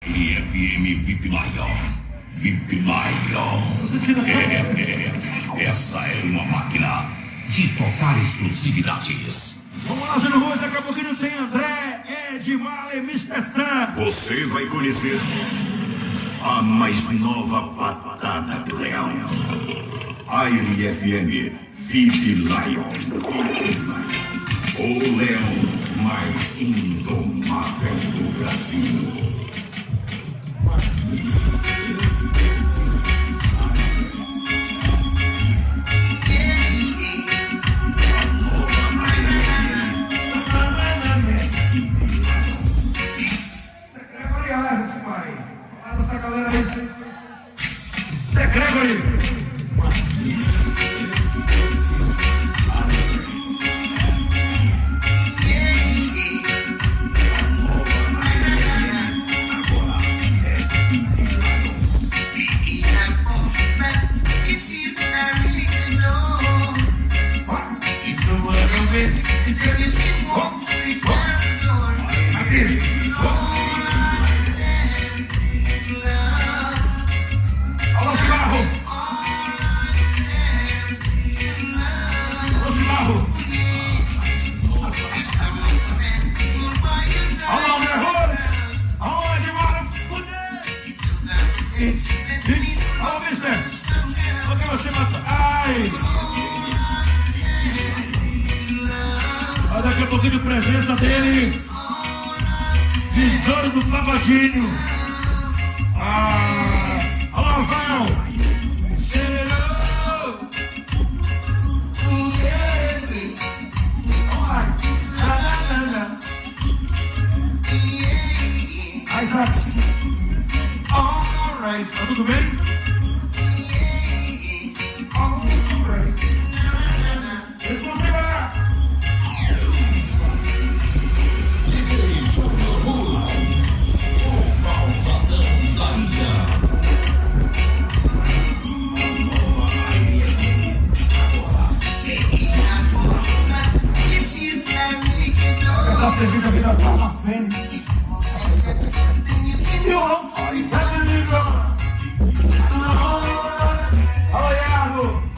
FM VIP Maior. VIP Maior. Essa é uma máquina de tocar exclusividades. Vamos lá, Zeno Rose, daqui a pouquinho tem André, Edmar, Mr. Você vai conhecer a mais nova patada do leão. Aire FM VIP Lion. O leão mais indomável do Brasil. Daqui a pouquinho, presença dele, Visor do Pavadinho. Alô, Val. Alright, tá tudo bem? Servida vida Palma Fênix. Alô, Iago.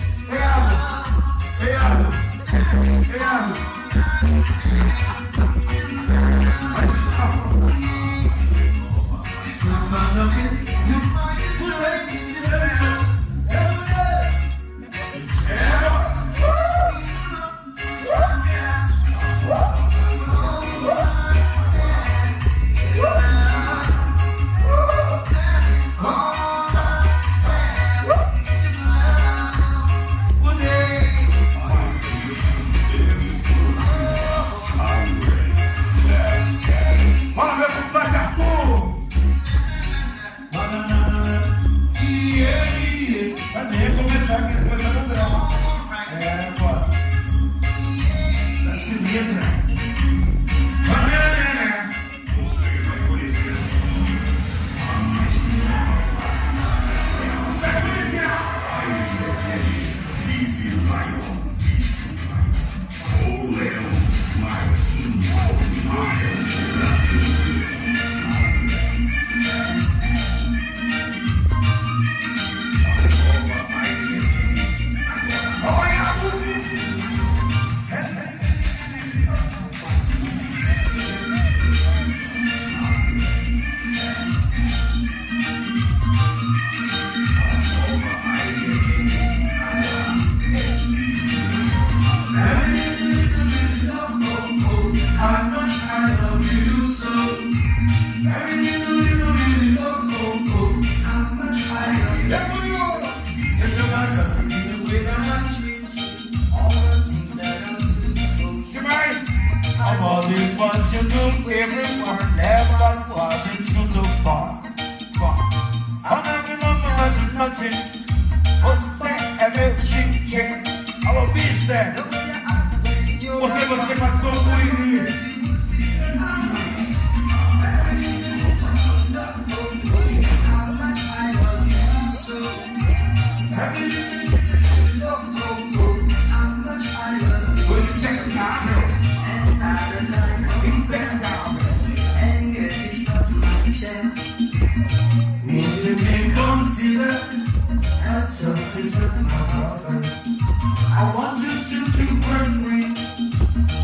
Alô, Mister! Porque você passou por isso? And get it off my chest. If you can consider as selfish as my offer, I want you to bring me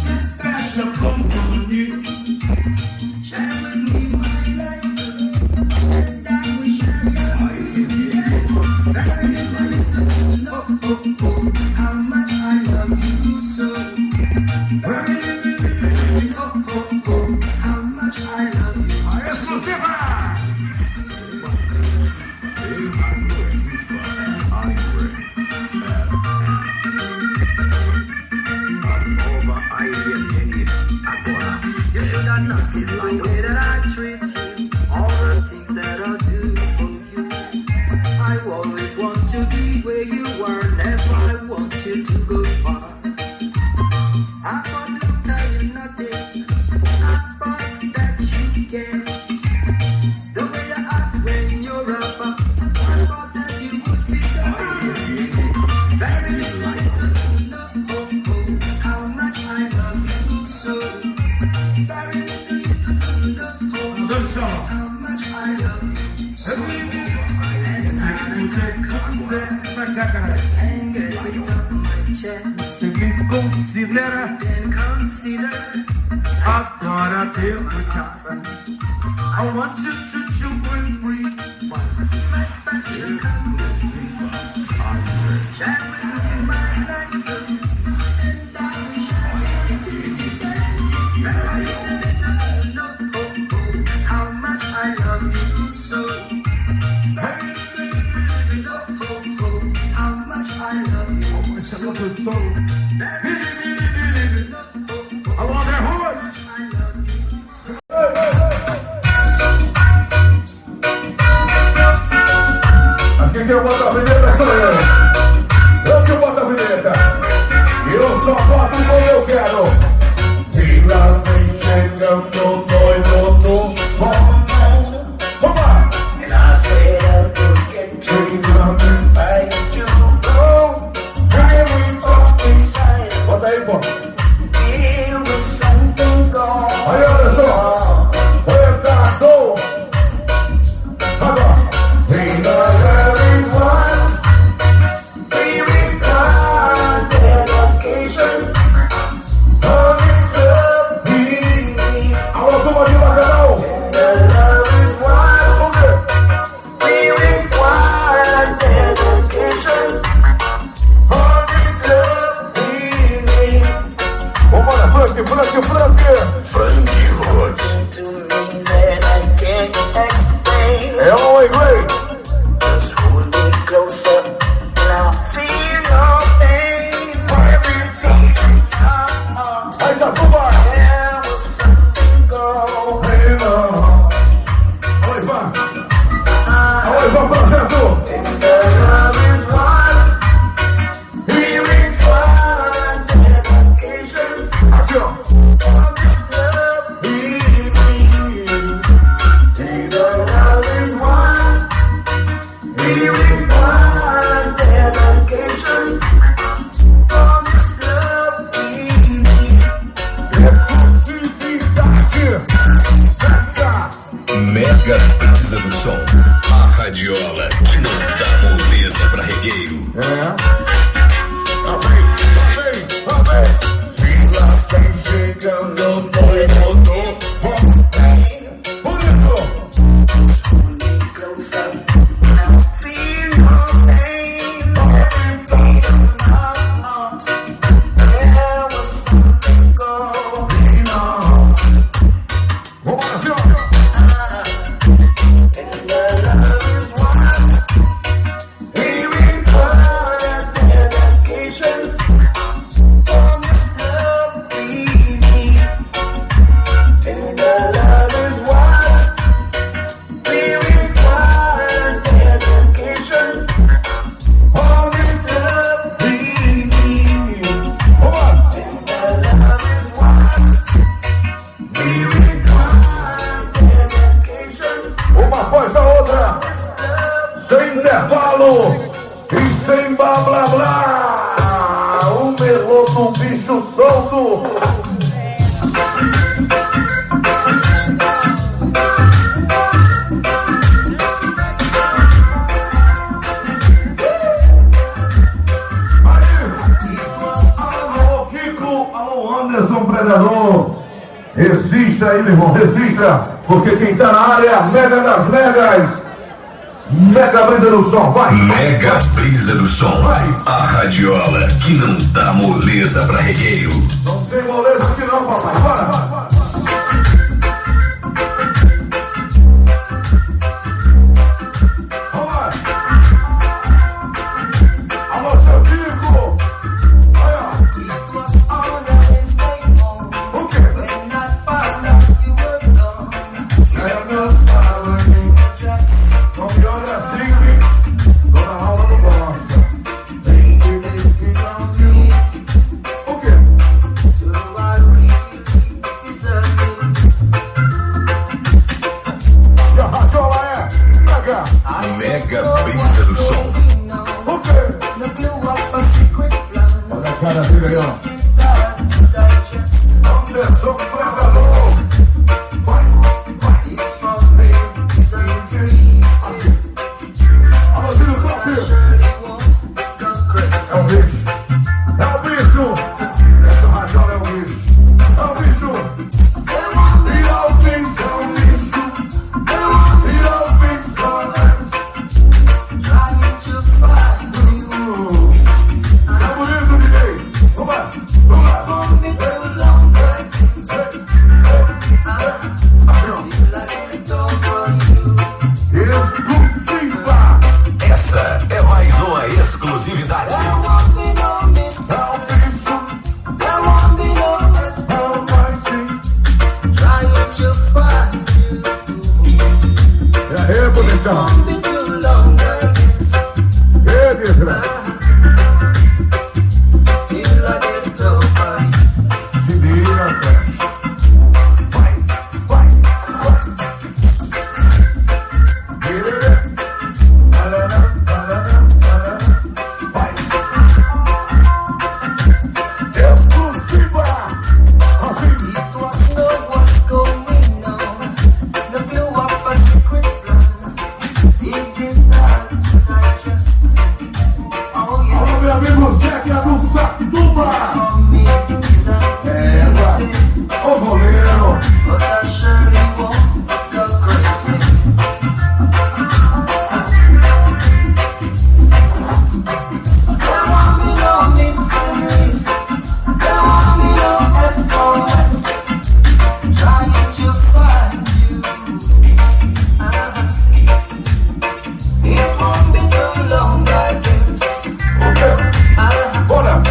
this special company. Share with me my life, and I will share yours. Very little, oh, how much I love you so. Very little, oh, how much I love you. A exclusiva! You should have noticed by the way that I treat you, all the things that I do for you. I always want to be where you are, never I want you to go far. I thought to tell you nothing, I thought that you get the way you act when you're about. I thought that you would figure out very little, no, how much I love you so. Very little, no, how much I love you so. And get it off my chest. Se me considera, Then consider a senhora deu o tchau. I want you to bring free my special company. Share with me my life, and I will share yours. Very little, no, how much I love you so. Very little, no, how much I love you so. Very little, Alô, André Ruas! I love you so. Aqui quem bota a vinheta sou eu. Eu que boto a vinheta. Eu só boto como eu quero. Vila vem chegando, doido no som. Vamos lá! And I said I could get to coming back to go. Driving off inside. Bota aí, pô. There was something gone. Aí, olha só. Obrigado. Agora. The love is what we require. Dedication of this love we need. Alô, turma de Maranhão. The love is what we require. Dedication of this love we need. Vambora, Frank. From you to me that I can't explain. É um inglês. Just hold me closer and I'll feel your pain. Everything Aí, Satuba. there was something going on. Alô, Ivan. Alô, Ivan, projeto. And the love is what we require. Dedication Aqui, ó. of this love we need. And the love is what we require. Dedication of this love we need. Exclusividade. Festa. Mega Brisa do Som. A radiola que não dá moleza pra regueiro. Amém. Vila sem chegando, foi bonito. Closer, now feel your pain. There was something going on. Vamos lá, senhor. And the love is what we require. Dedication of this love we need. And the love is what we require. Dedication of this love we need. Vamos lá. And the love is what we require. Dedication Uma após a outra. Sem intervalo. E sem blá blá blá. O melhor do bicho solto. Resista aí, meu irmão, resista, porque quem tá na área é a Mega das Megas. Mega Brisa do Som, vai! Mega Brisa do Som, a radiola que não dá moleza pra regueiro. Não tem moleza aqui não, papai, bora! Vamos lá! Alô, seu Tico! O quê? Não me olha assim, dona Raula não gosta. O quê? E a radiola é Mega. Mega Brisa do Som. O quê? Olha a cara dele aí, ó. Anderson Predador. Vai, vai. Alô, Zilho Top. É o bicho. É o bicho. Essa radiola é o bicho. É o bicho. E ao bicho, é o bicho. E ao bicho, tá bonito, DJ. Vamos lá. Vamos lá. Exclusiva. Essa é mais uma exclusividade. É aí, bonitão. É, desgraça. Se liga, fecha. Vai, vai, vai. Vai. Exclusiva. Assim. Alô, meu amigo Zé, que é do Satuba. É, vai. Ô, goleiro. Bora.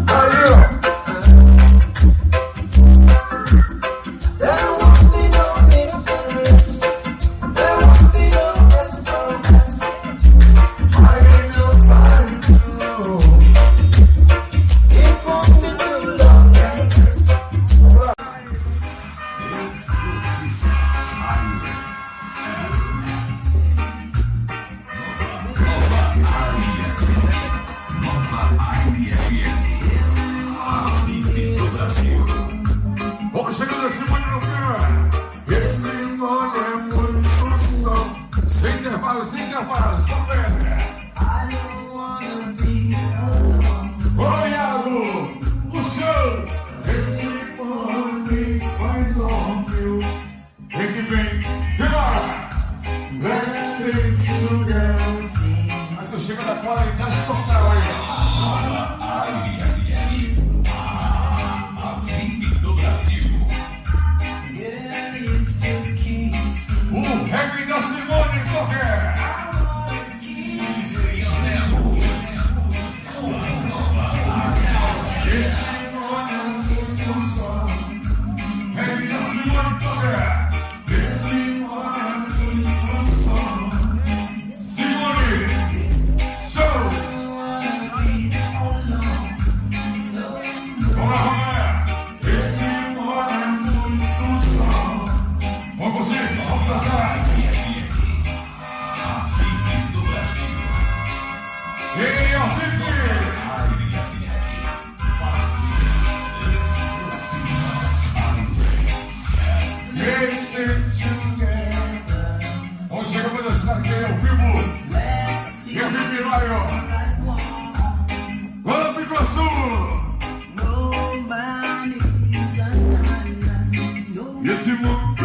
Aí, ó. Vamos chegando esse monte no fim. Esse monte é muito som. Sem intervalo, só pega. Obrigado, o show. Esse monte faz dormir. Vem que vem, agora. Let's take together. Mas você chega da cola e dá de tocar aí. O reggae da Simone qualquer. Reggae da Simone qualquer. Simone, show.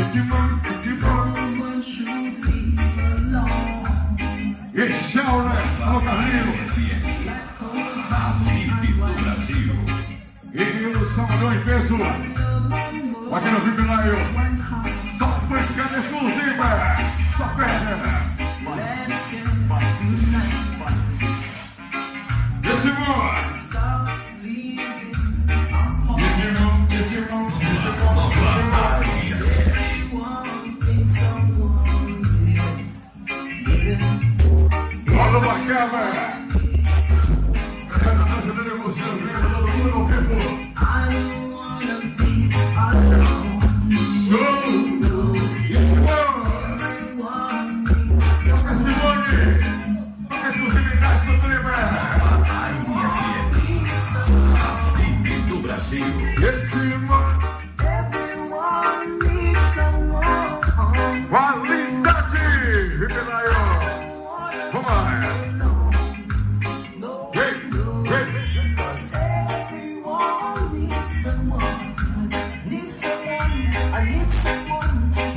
Esse mano esse é o, né? Alô, Carlinhos. A VIP do Brasil. E o Salvador em peso. Aqui no VIP Live. Só pancada exclusiva. Só perna. Esse mano. Olha uma câmera. Cada dança de negociando, todo mundo ao vivo. Show! Toca Simone! Toca exclusividade do clima! A VIP do Brasil. Esse mano. Qualidade! Revelaio! Vamos lá!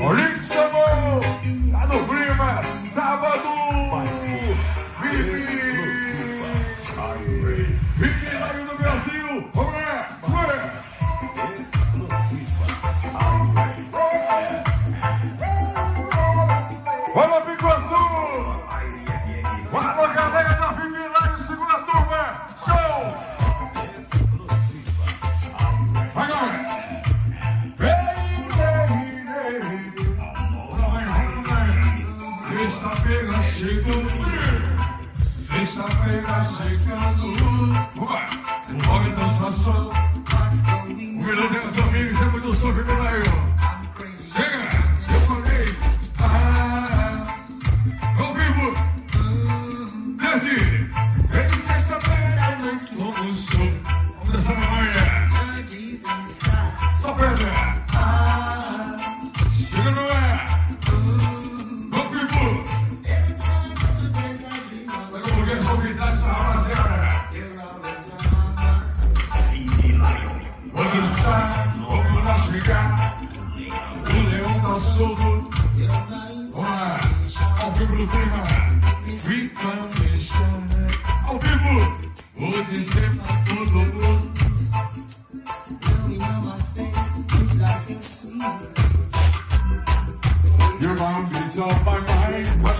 Remixamos! Tá no Brisa, sábado! VIP Live do Brasil! Vamos lá! Vamos, Picoçu! Vamos, galera da VIP Live, segunda turma! Show! Agora! Sexta-feira chegando, sexta-feira chegando. O nome da estação, o Melhor domingo, sempre do som, fica lá, chega, eu falei, ao vivo, desde sexta-feira, novo show, dessa manhã, só perna, chega no ar. Convidar essa rapaziada. Vamos lá chegar. O leão tá solto. Vamos lá. Ao vivo do clima. Fica fechando. Ao vivo. Vou dizer pra todo mundo. Your mom is on my mind. But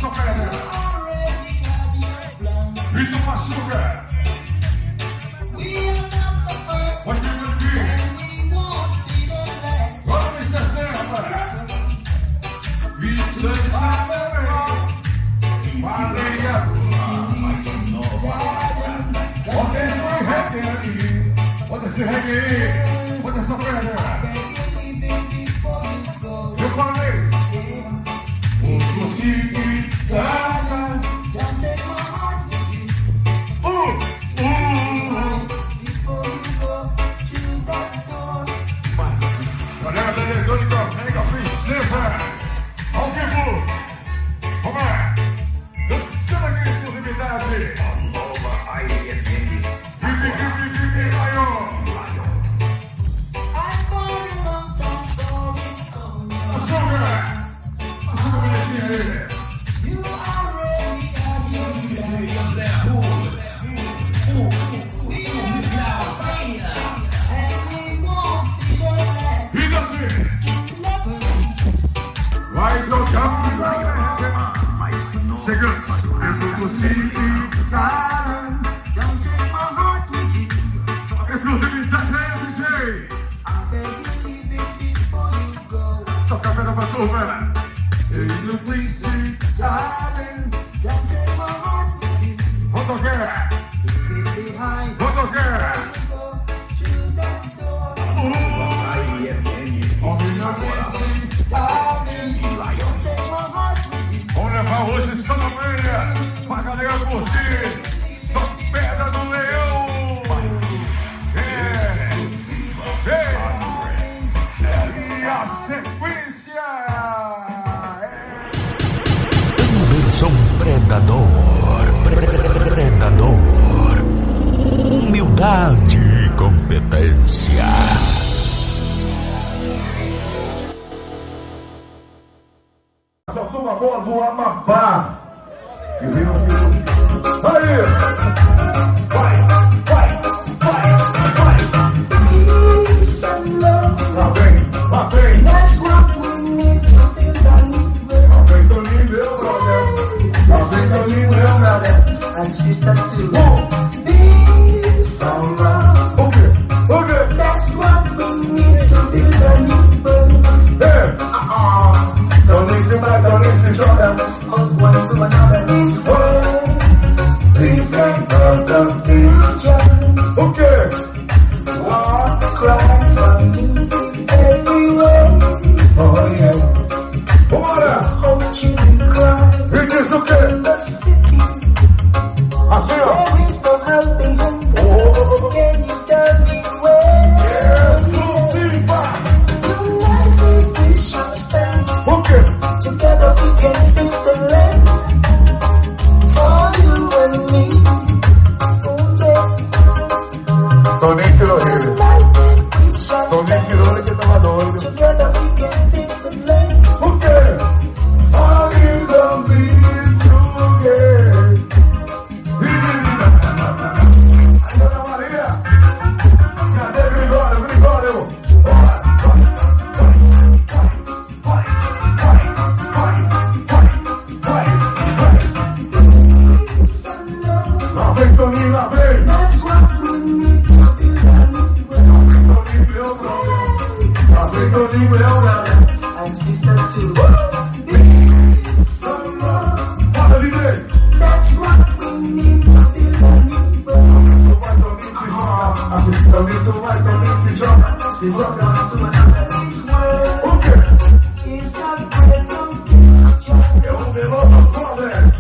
sofrendo. Isso machuca. Pode vir aqui. Vamos esquecer, me dança também. Maria. Bota esse reggae aqui. Bota esse reggae. Bota essa perna. Eu falei. Precipitaça. Galera da eletrônica, mega princesa. Ao vivo. Vamos lá. Dançando aqui em exclusividade. Vai tocar chegando, eu tô possibilitado. Exclusividade aí, DJ. Toca a pedra pra turma. Eu possibilitado. Vou tocar. Vou tocar. Vamos levar hoje só na manhã pra galera curtir. Só pedra do leão. E a sequência Anderson Predador. Predador. Humildade e competência. Satuba boa do Amapá. Aí! Vai! Lá vem! Lá vem, Toninho, meu brother! Lá vem, Toninho, meu brother! And sister too. Be some love. Okay. That's what we need to build a new world. Don't need to joga. Hold one to another. This world, This ain't the future. Okay. walk, cry for me everywhere. Oh yeah. Bora! Hold you and cry Me diz o quê? in the city. Assim, ó. There is no helping hand. Can you tell me where? Exclusiva. United we shall stand. O quê? Together we can fix the land. For you and me. Oh yeah. Toninho tirou ele. United we shall Toninho stand. tirou ele que tava doido. Together we can fix the land. O quê? All you don't need to get. Aí, Dona Maria. Cadê Gregório? Lá vem Toninho, lá vem. That's what we need to build a new world. Toninho, meu brother. Lá vem Toninho, meu brother. And sister too. Bora, DJ. That's what we need to build a new world. Toninho se joga. Se joga. To another this world O quê? is a great confusion. É o Melhor dos brothers.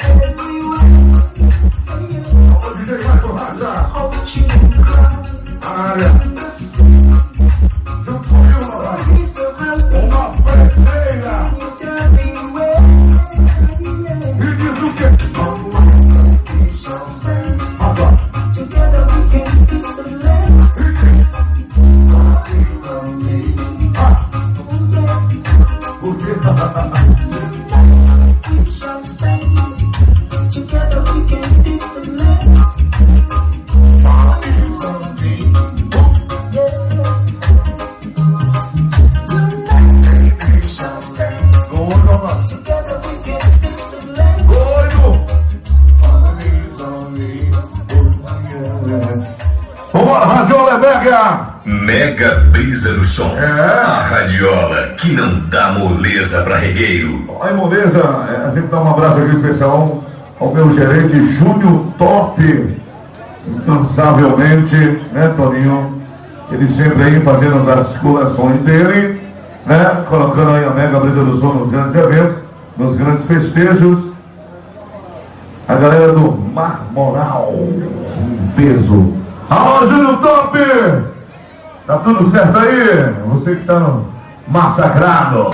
Everywhere. O DJ vai borracha. Hold you and cry. Área. Junto com o There is no helping. uma freira. You tell me where. Me diz o quê? We shall stand. Agora. Together we can fix the land. Me diz. For you and me. O quê? Mega Brisa do som. A radiola que não dá moleza pra regueiro. Aí, moleza, a gente dá um abraço aqui especial ao meu gerente Júnior Top, incansavelmente, né, Toninho? Ele sempre aí fazendo as coleções dele, né? Colocando aí a Mega Brisa do som nos grandes eventos, nos grandes festejos. A galera do Marmoral, um peso. Alô, Júnior Top! Tá tudo certo aí? Você que tá no massacrado.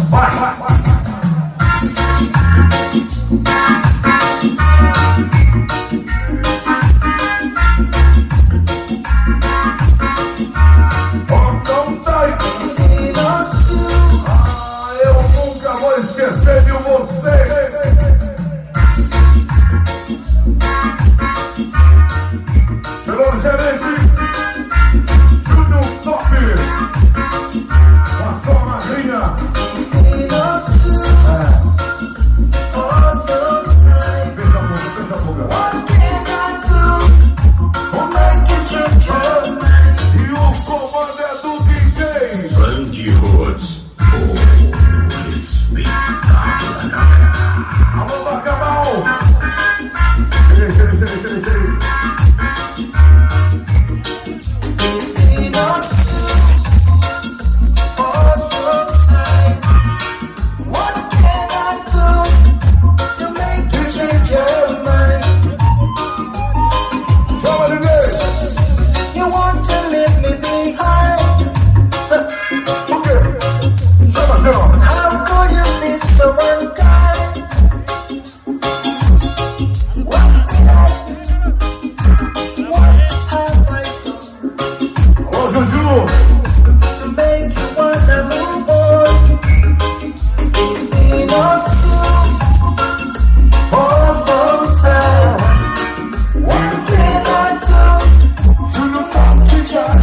Vai, vai, vai. Eu nunca vou esquecer de você. Pelo gerente Júnior Top, a sua madrinha. Fecha a boca. E o comando é do DJ Frank Rhodes, o espectador da galera. Alô, Bacabal.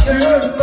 Cheguei.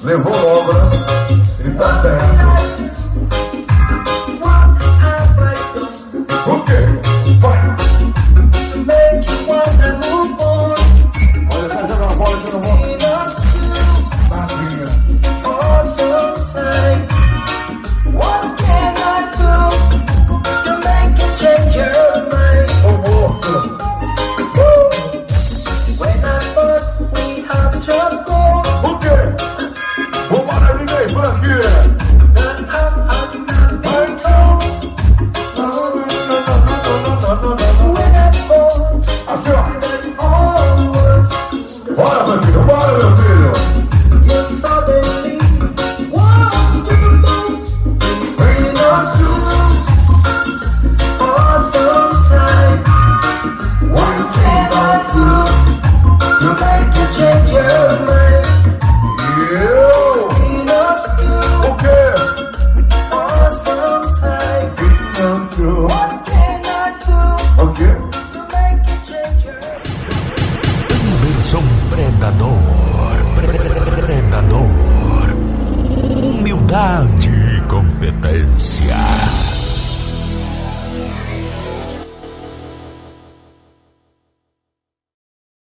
Levou logo, né? Ele tá certo. O quê? Vai!